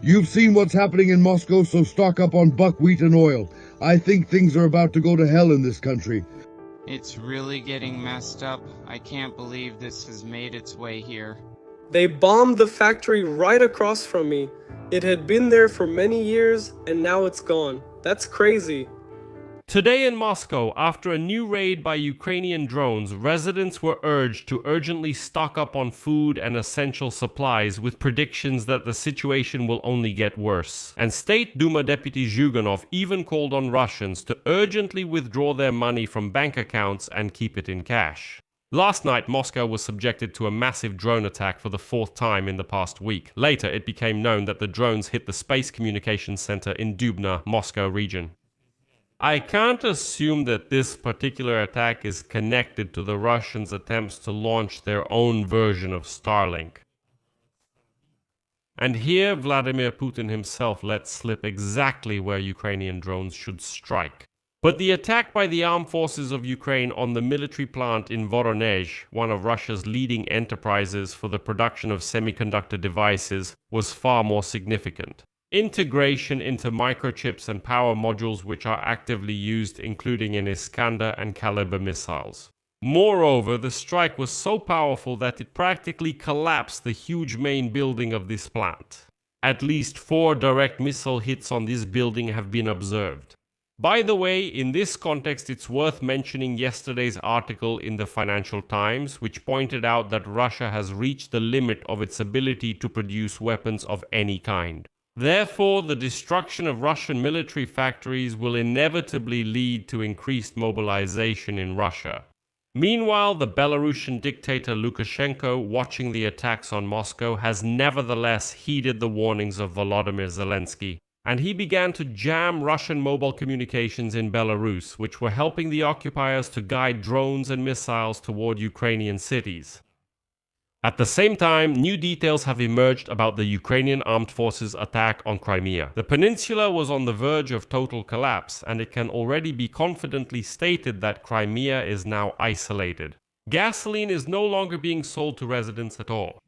You've seen what's happening in Moscow, so stock up on buckwheat and oil. I think things are about to go to hell in this country. It's really getting messed up. I can't believe this has made its way here. They bombed the factory right across from me. It had been there for many years, and now it's gone. That's crazy. Today in Moscow, after a new raid by Ukrainian drones, residents were urged to urgently stock up on food and essential supplies with predictions that the situation will only get worse. And State Duma Deputy Zhuganov even called on Russians to urgently withdraw their money from bank accounts and keep it in cash. Last night, Moscow was subjected to a massive drone attack for the fourth time in the past week. Later, it became known that the drones hit the Space Communications Center in Dubna, Moscow region. I can't assume that this particular attack is connected to the Russians' attempts to launch their own version of Starlink. And here Vladimir Putin himself let slip exactly where Ukrainian drones should strike. But the attack by the armed forces of Ukraine on the military plant in Voronezh, one of Russia's leading enterprises for the production of semiconductor devices, was far more significant. Integration into microchips and power modules which are actively used, including in Iskander and Caliber missiles. Moreover, the strike was so powerful that it practically collapsed the huge main building of this plant. At least 4 direct missile hits on this building have been observed. By the way, in this context, it's worth mentioning yesterday's article in the Financial Times, which pointed out that Russia has reached the limit of its ability to produce weapons of any kind. Therefore, the destruction of Russian military factories will inevitably lead to increased mobilization in Russia. Meanwhile, the Belarusian dictator Lukashenko, watching the attacks on Moscow, has nevertheless heeded the warnings of Volodymyr Zelensky, and he began to jam Russian mobile communications in Belarus, which were helping the occupiers to guide drones and missiles toward Ukrainian cities. At the same time, new details have emerged about the Ukrainian armed forces' attack on Crimea. The peninsula was on the verge of total collapse, and it can already be confidently stated that Crimea is now isolated. Gasoline is no longer being sold to residents at all.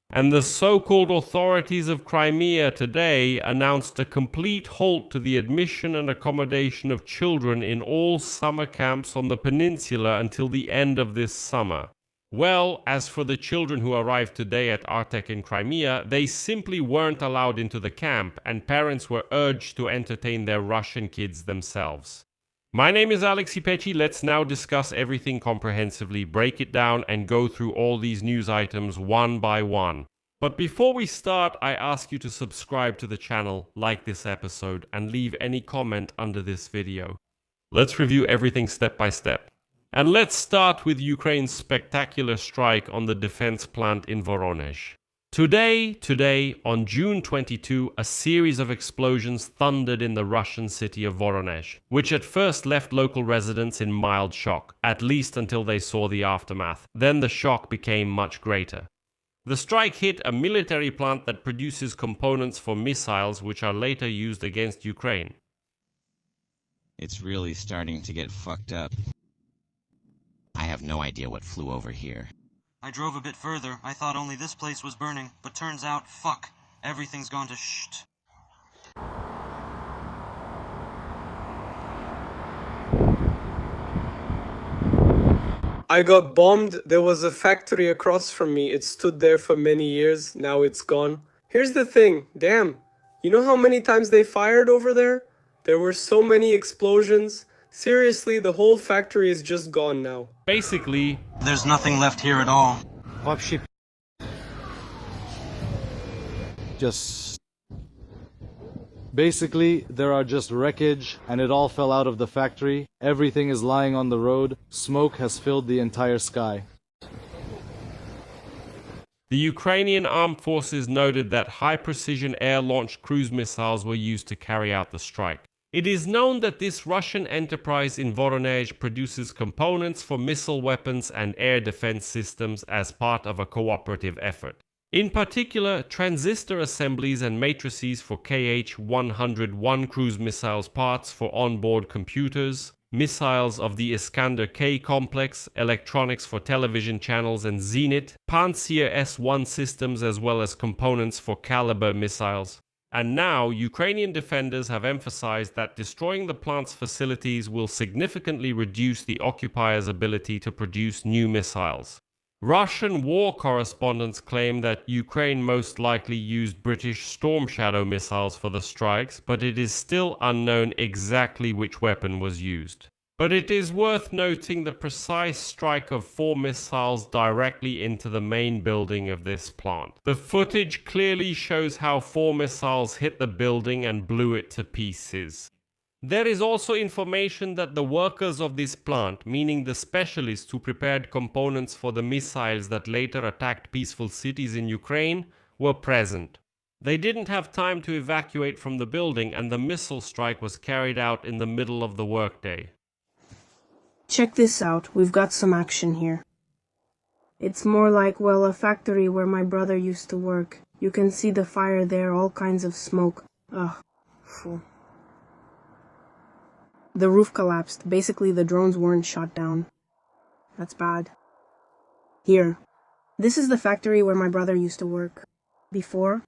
And the so-called authorities of Crimea today announced a complete halt to the admission and accommodation of children in all summer camps on the peninsula until the end of this summer. Well, as for the children who arrived today at Artek in Crimea, they simply weren't allowed into the camp, and parents were urged to entertain their Russian kids themselves. My name is Pechiy. Let's now discuss everything comprehensively, break it down, and go through all these news items one by one. But before we start, I ask you to subscribe to the channel, like this episode, and leave any comment under this video. Let's review everything step by step. And let's start with Ukraine's spectacular strike on the defense plant in Voronezh. Today, on June 22, a series of explosions thundered in the Russian city of Voronezh, which at first left local residents in mild shock, at least until they saw the aftermath. Then the shock became much greater. The strike hit a military plant that produces components for missiles which are later used against Ukraine. It's really starting to get fucked up. I have no idea what flew over here. I drove a bit further. I thought only this place was burning, but turns out, fuck, everything's gone to shit. I got bombed. There was a factory across from me. It stood there for many years. Now it's gone. Here's the thing. Damn. You know how many times they fired over there? There were so many explosions. Seriously, the whole factory is just gone now. Basically, There's nothing left here at all. Вообще just basically there are just wreckage and it all fell out of the factory. Everything is lying on the road. Smoke has filled the entire sky. the Ukrainian armed forces noted that high-precision air-launched cruise missiles were used to carry out the strike. It is known that this Russian enterprise in Voronezh produces components for missile weapons and air defense systems as part of a cooperative effort. In particular, transistor assemblies and matrices for Kh-101 cruise missiles parts for onboard computers, missiles of the Iskander K complex, electronics for television channels and Zenit, Pantsir S-1 systems as well as components for Caliber missiles. And now, Ukrainian defenders have emphasized that destroying the plant's facilities will significantly reduce the occupiers' ability to produce new missiles. Russian war correspondents claim that Ukraine most likely used British Storm Shadow missiles for the strikes, but it is still unknown exactly which weapon was used. But it is worth noting the precise strike of 4 missiles directly into the main building of this plant. The footage clearly shows how 4 missiles hit the building and blew it to pieces. There is also information that the workers of this plant, meaning the specialists who prepared components for the missiles that later attacked peaceful cities in Ukraine, were present. They didn't have time to evacuate from the building, and the missile strike was carried out in the middle of the workday. Check this out, we've got some action here. It's more like, well, a factory where my brother used to work. You can see the fire there, all kinds of smoke. Ugh, fool. The roof collapsed. Basically, the drones weren't shot down. That's bad. Here. This is the factory where my brother used to work. Before.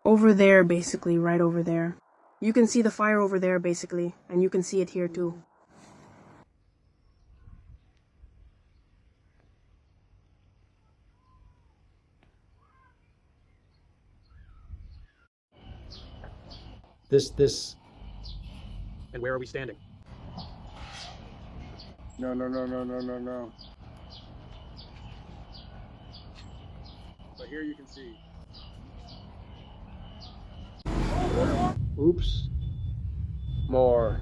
Over there, basically, right over there. You can see the fire over there, basically, and you can see it here, too. This. And where are we standing? No. But here you can see. Oops. More.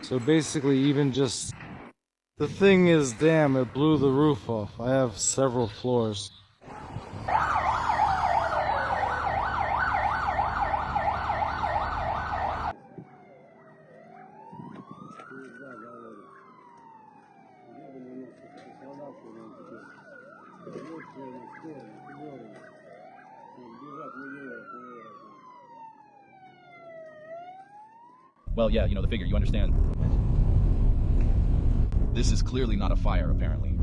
So basically, even just... The thing is, damn, it blew the roof off. I have several floors. Well, yeah, the figure, you understand. This is clearly not a fire, apparently.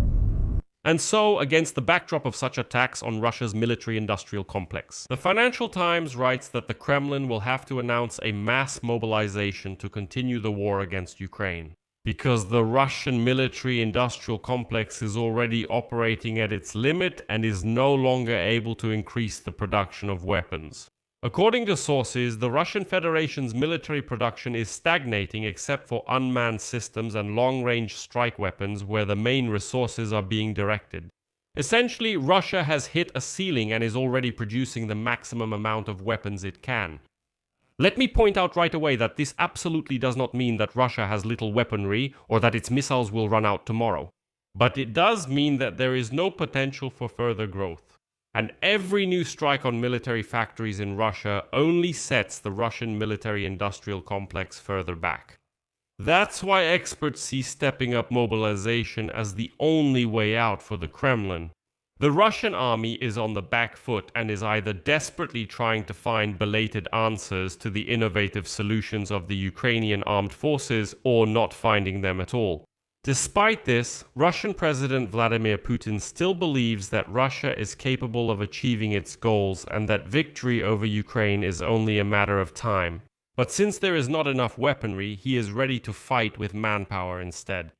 And so, against the backdrop of such attacks on Russia's military-industrial complex, the Financial Times writes that the Kremlin will have to announce a mass mobilization to continue the war against Ukraine, because the Russian military-industrial complex is already operating at its limit and is no longer able to increase the production of weapons. According to sources, the Russian Federation's military production is stagnating except for unmanned systems and long-range strike weapons where the main resources are being directed. Essentially, Russia has hit a ceiling and is already producing the maximum amount of weapons it can. Let me point out right away that this absolutely does not mean that Russia has little weaponry or that its missiles will run out tomorrow. But it does mean that there is no potential for further growth. And every new strike on military factories in Russia only sets the Russian military-industrial complex further back. That's why experts see stepping up mobilization as the only way out for the Kremlin. The Russian army is on the back foot and is either desperately trying to find belated answers to the innovative solutions of the Ukrainian armed forces or not finding them at all. Despite this, Russian President Vladimir Putin still believes that Russia is capable of achieving its goals and that victory over Ukraine is only a matter of time. But since there is not enough weaponry, he is ready to fight with manpower instead.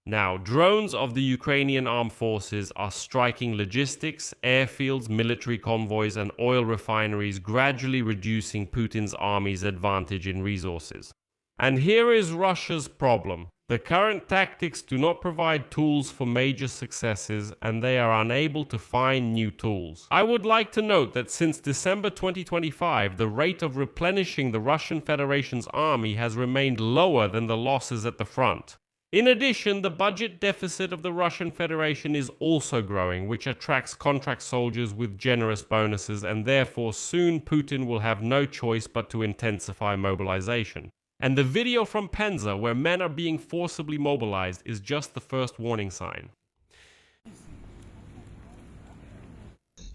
Now, drones of the Ukrainian armed forces are striking logistics, airfields, military convoys, and oil refineries, gradually reducing Putin's army's advantage in resources. And here is Russia's problem. The current tactics do not provide tools for major successes, and they are unable to find new tools. I would like to note that since December 2025, the rate of replenishing the Russian Federation's army has remained lower than the losses at the front. In addition, the budget deficit of the Russian Federation is also growing, which attracts contract soldiers with generous bonuses, and therefore soon Putin will have no choice but to intensify mobilization. And the video from Penza, where men are being forcibly mobilized, is just the first warning sign.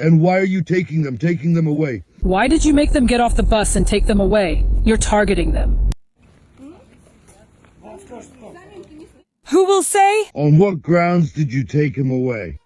And why are you taking them away? Why did you make them get off the bus and take them away? You're targeting them. Who will say? On what grounds did you take him away?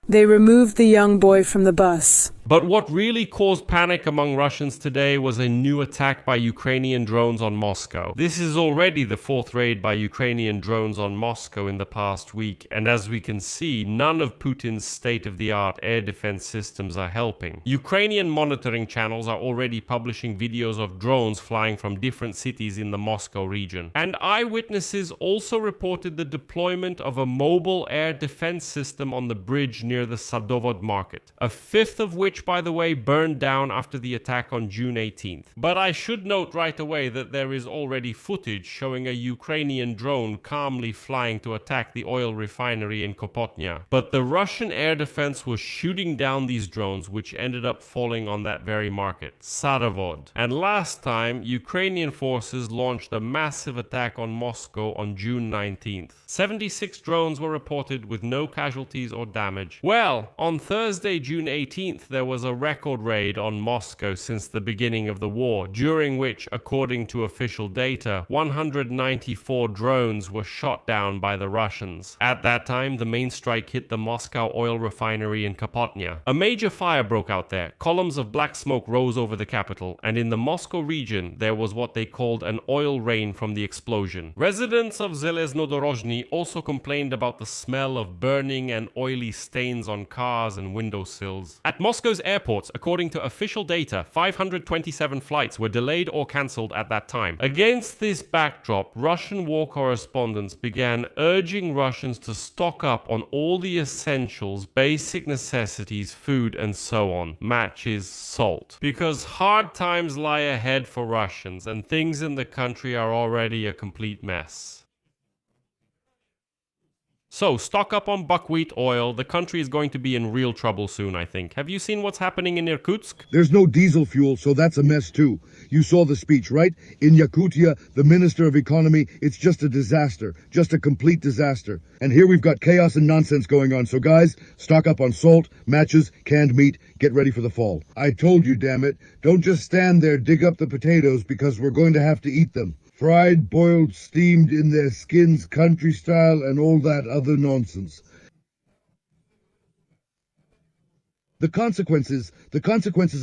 They removed the young boy from the bus. But what really caused panic among Russians today was a new attack by Ukrainian drones on Moscow. This is already the fourth raid by Ukrainian drones on Moscow in the past week, and as we can see, none of Putin's state-of-the-art air defense systems are helping. Ukrainian monitoring channels are already publishing videos of drones flying from different cities in the Moscow region. And eyewitnesses also reported the deployment of a mobile air defense system on the bridge near the Sadovod market, a fifth of which, by the way, burned down after the attack on June 18th. But I should note right away that there is already footage showing a Ukrainian drone calmly flying to attack the oil refinery in Kopotnya. But the Russian air defense was shooting down these drones, which ended up falling on that very market, Sadovod. And last time, Ukrainian forces launched a massive attack on Moscow on June 19th. 76 drones were reported with no casualties or damage. Well, on Thursday, June 18th, there was a record raid on Moscow since the beginning of the war, during which, according to official data, 194 drones were shot down by the Russians. At that time, the main strike hit the Moscow oil refinery in Kopotnya. A major fire broke out there. Columns of black smoke rose over the capital, and in the Moscow region, there was what they called an oil rain from the explosion. Residents of Zeleznodorozhny also complained about the smell of burning and oily stains on cars and windowsills. At Moscow's airports, according to official data, 527 flights were delayed or cancelled at that time. Against this backdrop, Russian war correspondents began urging Russians to stock up on all the essentials, basic necessities, food, and so on. Matches, salt. Because hard times lie ahead for Russians, and things in the country are already a complete mess. So, stock up on buckwheat oil. The country is going to be in real trouble soon, I think. Have you seen what's happening in Irkutsk? There's no diesel fuel, so that's a mess too. You saw the speech, right? In Yakutia, the Minister of Economy, it's just a disaster. Just a complete disaster. And here we've got chaos and nonsense going on. So guys, stock up on salt, matches, canned meat. Get ready for the fall. I told you, damn it. Don't just stand there, dig up the potatoes, because we're going to have to eat them. Fried, boiled, steamed in their skins, country style, and all that other nonsense. The consequences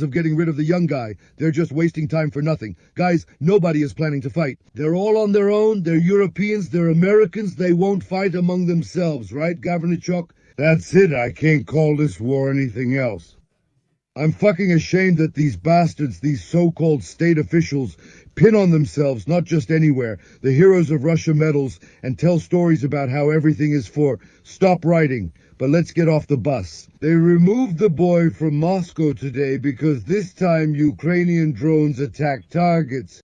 of getting rid of the young guy, they're just wasting time for nothing. Guys, nobody is planning to fight. They're all on their own, they're Europeans, they're Americans, they won't fight among themselves, right, Gavranichuk? That's it, I can't call this war anything else. I'm fucking ashamed that these bastards, these so-called state officials, pin on themselves, not just anywhere, the heroes of Russia medals, and tell stories about how everything is for stop writing, but let's get off the bus. They removed the boy from Moscow today because this time Ukrainian drones attacked targets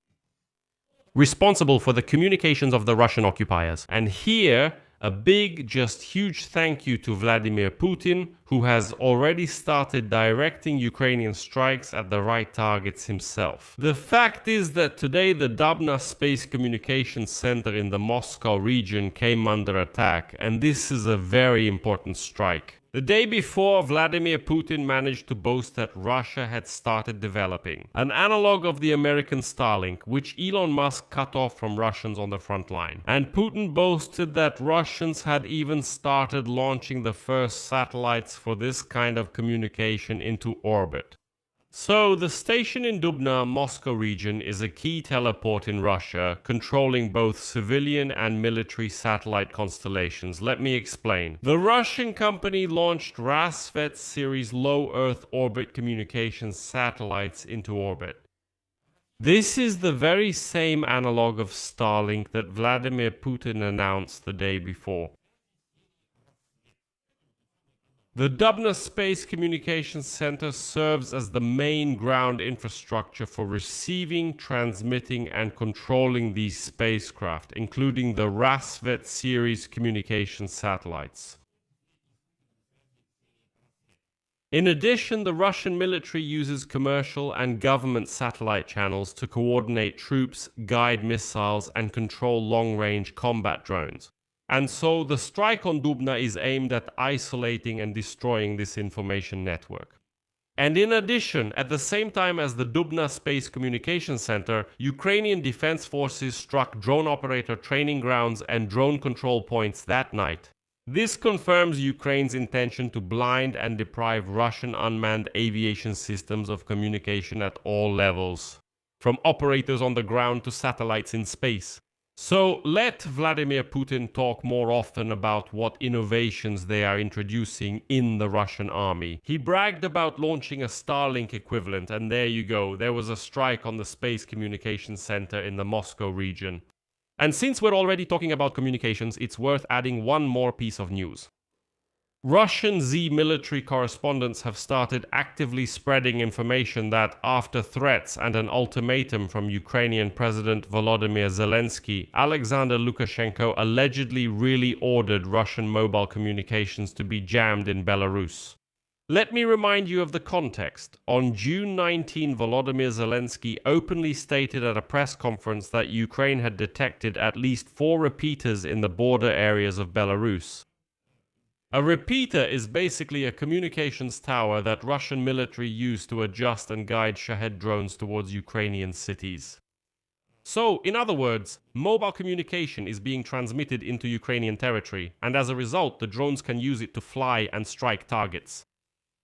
responsible for the communications of the Russian occupiers. And here, a big, just huge thank you to Vladimir Putin, who has already started directing Ukrainian strikes at the right targets himself. The fact is that today the Dubna Space Communications Center in the Moscow region came under attack, and this is a very important strike. The day before, Vladimir Putin managed to boast that Russia had started developing an analog of the American Starlink, which Elon Musk cut off from Russians on the front line. And Putin boasted that Russians had even started launching the first satellites for this kind of communication into orbit. So, the station in Dubna, Moscow region, is a key teleport in Russia, controlling both civilian and military satellite constellations. Let me explain. The Russian company launched Rassvet series low Earth orbit communications satellites into orbit. This is the very same analog of Starlink that Vladimir Putin announced the day before. The Dubna Space Communications Center serves as the main ground infrastructure for receiving, transmitting, and controlling these spacecraft, including the Rassvet series communication satellites. In addition, the Russian military uses commercial and government satellite channels to coordinate troops, guide missiles, and control long-range combat drones. And so the strike on Dubna is aimed at isolating and destroying this information network. And in addition, at the same time as the Dubna Space Communications Center, Ukrainian defense forces struck drone operator training grounds and drone control points that night. This confirms Ukraine's intention to blind and deprive Russian unmanned aviation systems of communication at all levels, from operators on the ground to satellites in space. So let Vladimir Putin talk more often about what innovations they are introducing in the Russian army. He bragged about launching a Starlink equivalent, and there you go, there was a strike on the Space Communications Center in the Moscow region. And since we're already talking about communications, it's worth adding one more piece of news. Russian Z military correspondents have started actively spreading information that, after threats and an ultimatum from Ukrainian President Volodymyr Zelensky, Alexander Lukashenko allegedly really ordered Russian mobile communications to be jammed in Belarus. Let me remind you of the context. On June 19, Volodymyr Zelensky openly stated at a press conference that Ukraine had detected at least 4 repeaters in the border areas of Belarus. A repeater is basically a communications tower that Russian military use to adjust and guide Shahed drones towards Ukrainian cities. So, in other words, mobile communication is being transmitted into Ukrainian territory, and as a result, the drones can use it to fly and strike targets.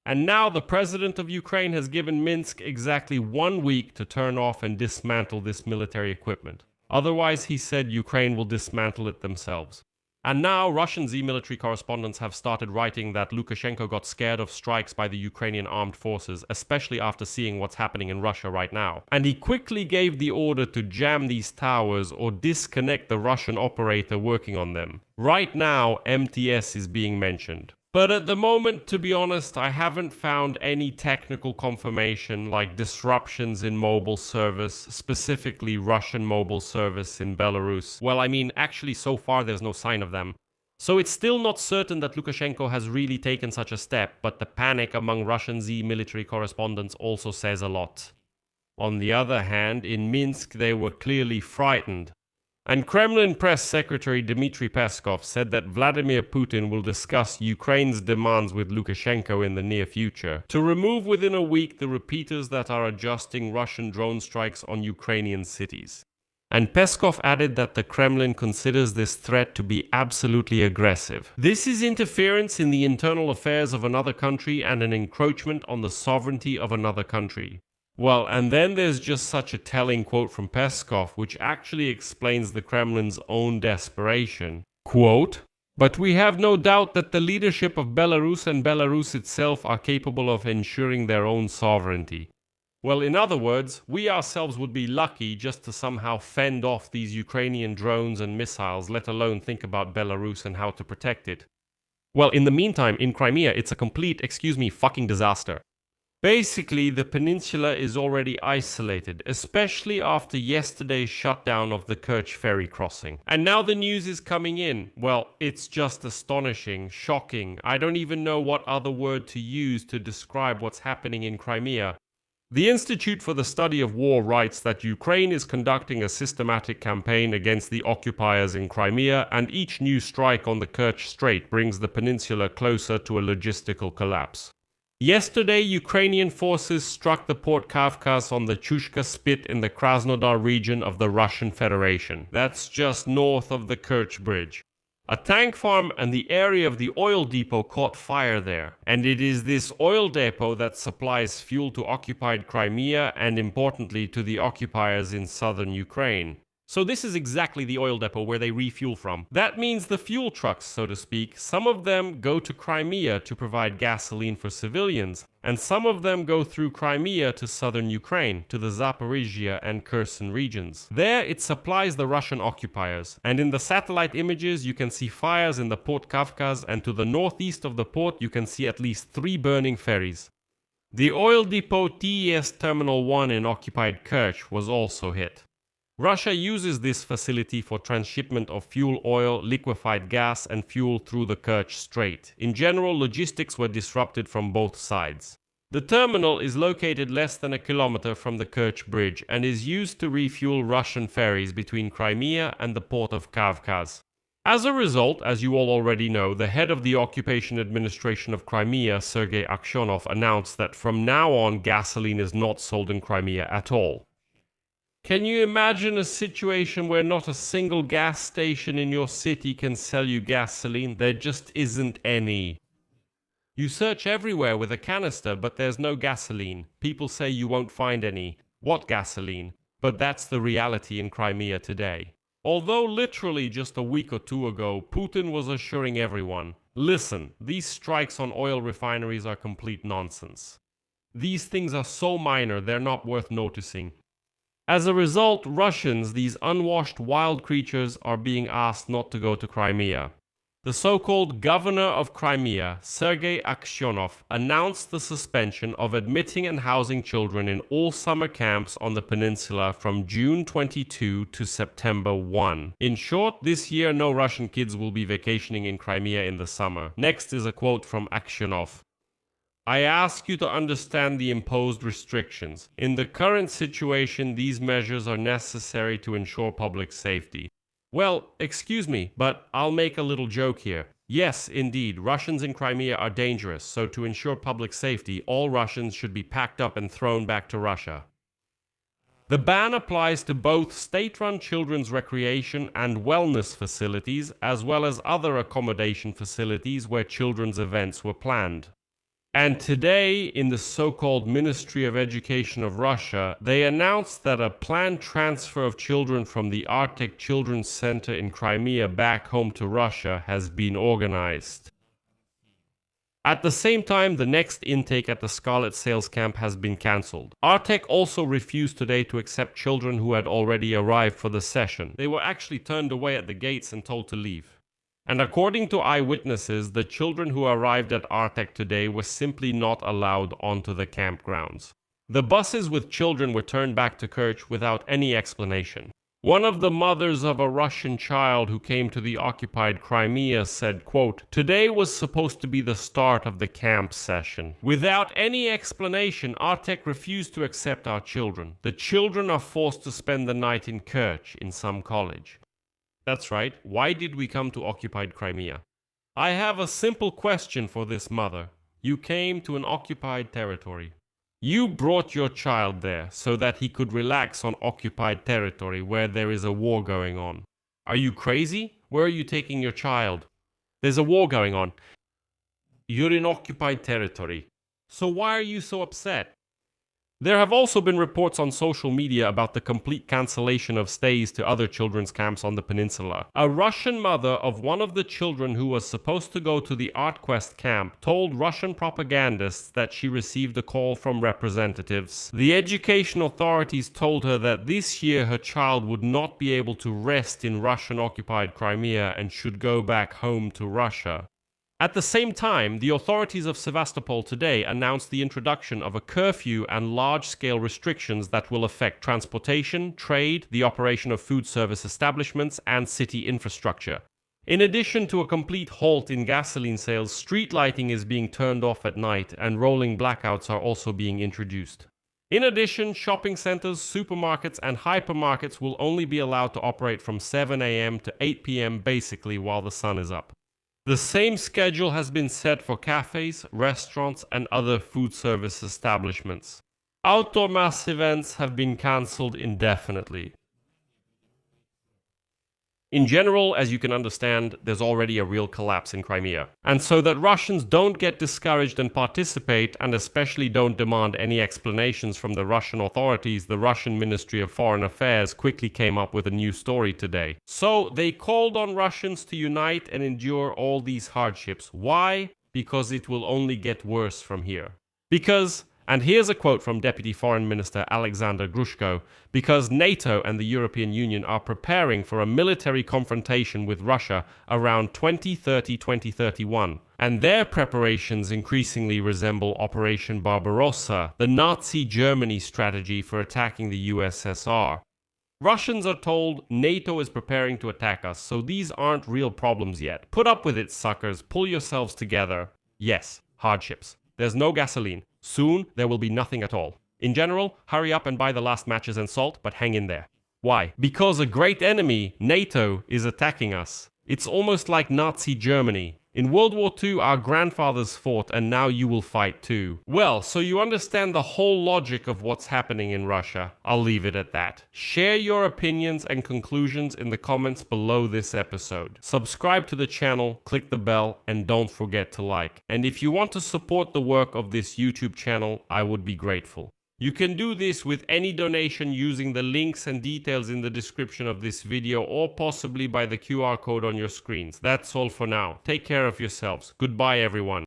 And now the president of Ukraine has given Minsk exactly 1 week to turn off and dismantle this military equipment. Otherwise, he said Ukraine will dismantle it themselves. And now Russian Z military correspondents have started writing that Lukashenko got scared of strikes by the Ukrainian armed forces, especially after seeing what's happening in Russia right now. And he quickly gave the order to jam these towers or disconnect the Russian operator working on them. Right now, MTS is being mentioned. But at the moment, to be honest, I haven't found any technical confirmation like disruptions in mobile service, specifically Russian mobile service in Belarus. Well, I mean, actually so far there's no sign of them. So it's still not certain that Lukashenko has really taken such a step, but the panic among Russian Z military correspondents also says a lot. On the other hand, in Minsk they were clearly frightened. And Kremlin press secretary Dmitry Peskov said that Vladimir Putin will discuss Ukraine's demands with Lukashenko in the near future to remove within a week the repeaters that are adjusting Russian drone strikes on Ukrainian cities. And Peskov added that the Kremlin considers this threat to be absolutely aggressive. This is interference in the internal affairs of another country and an encroachment on the sovereignty of another country. Well, and then there's just such a telling quote from Peskov, which actually explains the Kremlin's own desperation. Quote, "But we have no doubt that the leadership of Belarus and Belarus itself are capable of ensuring their own sovereignty." Well, in other words, we ourselves would be lucky just to somehow fend off these Ukrainian drones and missiles, let alone think about Belarus and how to protect it. Well, in the meantime, in Crimea, it's a complete, fucking disaster. Basically, the peninsula is already isolated, especially after yesterday's shutdown of the Kerch ferry crossing. And now the news is coming in. Well, it's just astonishing, shocking. I don't even know what other word to use to describe what's happening in Crimea. The Institute for the Study of War writes that Ukraine is conducting a systematic campaign against the occupiers in Crimea, and each new strike on the Kerch Strait brings the peninsula closer to a logistical collapse. Yesterday, Ukrainian forces struck the Port Kavkaz on the Chushka Spit in the Krasnodar region of the Russian Federation. That's just north of the Kerch Bridge. A tank farm and the area of the oil depot caught fire there, and it is this oil depot that supplies fuel to occupied Crimea and, importantly, to the occupiers in southern Ukraine. So this is exactly the oil depot where they refuel from. That means the fuel trucks, so to speak, some of them go to Crimea to provide gasoline for civilians, and some of them go through Crimea to southern Ukraine, to the Zaporizhia and Kherson regions. There it supplies the Russian occupiers, and in the satellite images you can see fires in the Port Kavkaz, and to the northeast of the port you can see at least 3 burning ferries. The oil depot TES Terminal 1 in occupied Kerch was also hit. Russia uses this facility for transshipment of fuel oil, liquefied gas, and fuel through the Kerch Strait. In general, logistics were disrupted from both sides. The terminal is located less than a kilometer from the Kerch Bridge and is used to refuel Russian ferries between Crimea and the port of Kavkaz. As a result, as you all already know, the head of the Occupation Administration of Crimea, Sergei Aksyonov, announced that from now on gasoline is not sold in Crimea at all. Can you imagine a situation where not a single gas station in your city can sell you gasoline? There just isn't any. You search everywhere with a canister, but there's no gasoline. People say you won't find any. What gasoline? But that's the reality in Crimea today. Although literally just a week or two ago, Putin was assuring everyone, listen, these strikes on oil refineries are complete nonsense. These things are so minor, they're not worth noticing. As a result, Russians, these unwashed wild creatures, are being asked not to go to Crimea. The so-called governor of Crimea, Sergei Aksyonov, announced the suspension of admitting and housing children in all summer camps on the peninsula from June 22 to September 1. In short, this year no Russian kids will be vacationing in Crimea in the summer. Next is a quote from Aksyonov. I ask you to understand the imposed restrictions. In the current situation, these measures are necessary to ensure public safety. Well, excuse me, but I'll make a little joke here. Yes, indeed, Russians in Crimea are dangerous, so to ensure public safety, all Russians should be packed up and thrown back to Russia. The ban applies to both state-run children's recreation and wellness facilities, as well as other accommodation facilities where children's events were planned. And today, in the so-called Ministry of Education of Russia, they announced that a planned transfer of children from the Arctic Children's Center in Crimea back home to Russia has been organized. At the same time, the next intake at the Scarlet Sales Camp has been cancelled. Artek also refused today to accept children who had already arrived for the session. They were actually turned away at the gates and told to leave. And according to eyewitnesses, the children who arrived at Artek today were simply not allowed onto the campgrounds. The buses with children were turned back to Kerch without any explanation. One of the mothers of a Russian child who came to the occupied Crimea said, quote, today was supposed to be the start of the camp session. Without any explanation, Artek refused to accept our children. The children are forced to spend the night in Kerch in some college. That's right, why did we come to occupied Crimea? I have a simple question for this mother. You came to an occupied territory. You brought your child there so that he could relax on occupied territory where there is a war going on. Are you crazy? Where are you taking your child? There's a war going on. You're in occupied territory. So why are you so upset? There have also been reports on social media about the complete cancellation of stays to other children's camps on the peninsula. A Russian mother of one of the children who was supposed to go to the ArtQuest camp told Russian propagandists that she received a call from representatives. The education authorities told her that this year her child would not be able to rest in Russian-occupied Crimea and should go back home to Russia. At the same time, the authorities of Sevastopol today announced the introduction of a curfew and large-scale restrictions that will affect transportation, trade, the operation of food service establishments, and city infrastructure. In addition to a complete halt in gasoline sales, street lighting is being turned off at night, and rolling blackouts are also being introduced. In addition, shopping centers, supermarkets, and hypermarkets will only be allowed to operate from 7 a.m. to 8 p.m. basically while the sun is up. The same schedule has been set for cafes, restaurants, and other food service establishments. Outdoor mass events have been cancelled indefinitely. In general, as you can understand, there's already a real collapse in Crimea. And so that Russians don't get discouraged and participate, and especially don't demand any explanations from the Russian authorities, the Russian Ministry of Foreign Affairs quickly came up with a new story today. So they called on Russians to unite and endure all these hardships. Why? Because it will only get worse from here. Because, and here's a quote from Deputy Foreign Minister Alexander Grushko, because NATO and the European Union are preparing for a military confrontation with Russia around 2030-2031, and their preparations increasingly resemble Operation Barbarossa, the Nazi Germany strategy for attacking the USSR. Russians are told NATO is preparing to attack us, so these aren't real problems yet. Put up with it, suckers. Pull yourselves together. Yes, hardships. There's no gasoline. Soon, there will be nothing at all. In general, hurry up and buy the last matches and salt, but hang in there. Why? Because a great enemy, NATO, is attacking us. It's almost like Nazi Germany. In World War II, our grandfathers fought, and now you will fight too. Well, so you understand the whole logic of what's happening in Russia. I'll leave it at that. Share your opinions and conclusions in the comments below this episode. Subscribe to the channel, click the bell, and don't forget to like. And if you want to support the work of this YouTube channel, I would be grateful. You can do this with any donation using the links and details in the description of this video, or possibly by the QR code on your screens. That's all for now. Take care of yourselves. Goodbye, everyone.